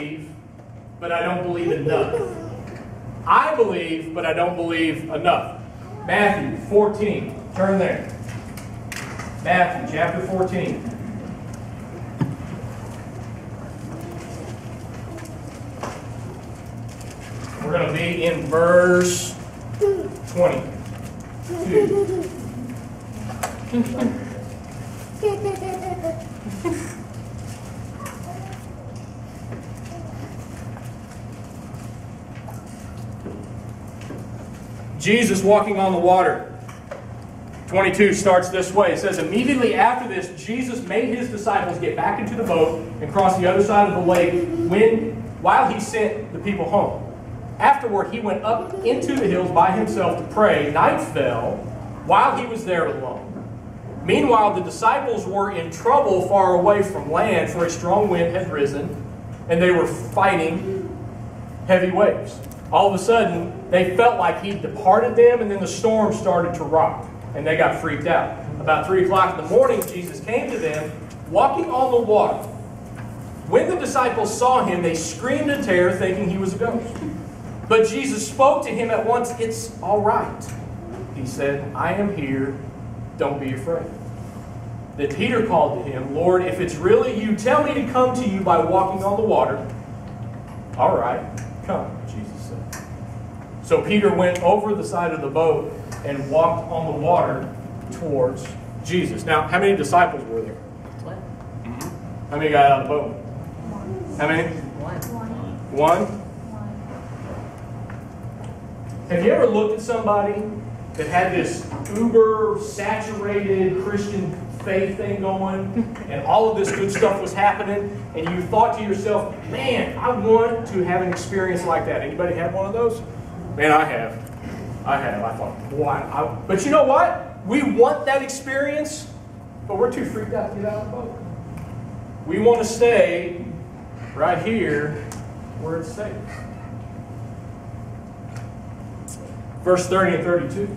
believe, but I don't believe enough. I believe, but I don't believe enough. Matthew 14. Turn there. Matthew chapter 14. We're going to be in verse 22. Jesus walking on the water. 22 starts this way. It says, immediately after this, Jesus made his disciples get back into the boat and cross the other side of the lake while he sent the people home. Afterward, he went up into the hills by himself to pray. Night fell while he was there alone. Meanwhile, the disciples were in trouble far away from land, for a strong wind had risen, and they were fighting heavy waves. All of a sudden, they felt like he departed them, and then the storm started to rock, and they got freaked out. About 3 o'clock in the morning, Jesus came to them, walking on the water. When the disciples saw him, they screamed in terror, thinking he was a ghost. But Jesus spoke to him at once. It's all right, he said. I am here. Don't be afraid. Then Peter called to him, Lord, if it's really you, tell me to come to you by walking on the water. All right, come, Jesus said. So Peter went over the side of the boat and walked on the water towards Jesus. Now, how many disciples were there? 12. How many got out of the boat? How many? One? Have you ever looked at somebody that had this uber-saturated Christian faith thing going, and all of this good stuff was happening, and you thought to yourself, man, I want to have an experience like that. Anybody had one of those? Man, I have. I thought, why? But you know what? We want that experience, but we're too freaked out to get out of the boat. We want to stay right here where it's safe. Verse 30 and 32.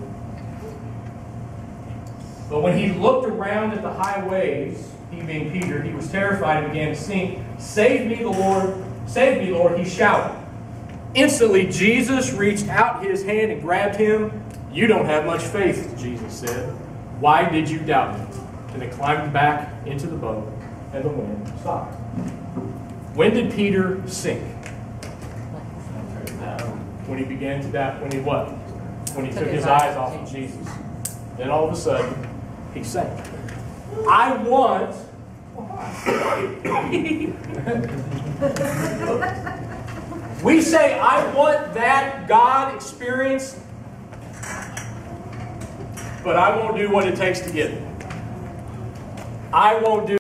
But when he looked around at the high waves, he being Peter, he was terrified and began to sink. Save me, Lord, he shouted. Instantly, Jesus reached out his hand and grabbed him. You don't have much faith, Jesus said. Why did you doubt me? And they climbed back into the boat, and the wind stopped. When did Peter sink? When he began to doubt. When he what? When he took his eyes off of Jesus. Then all of a sudden, he sank. I want... We say, I want that God experience, but I won't do what it takes to get it. I won't do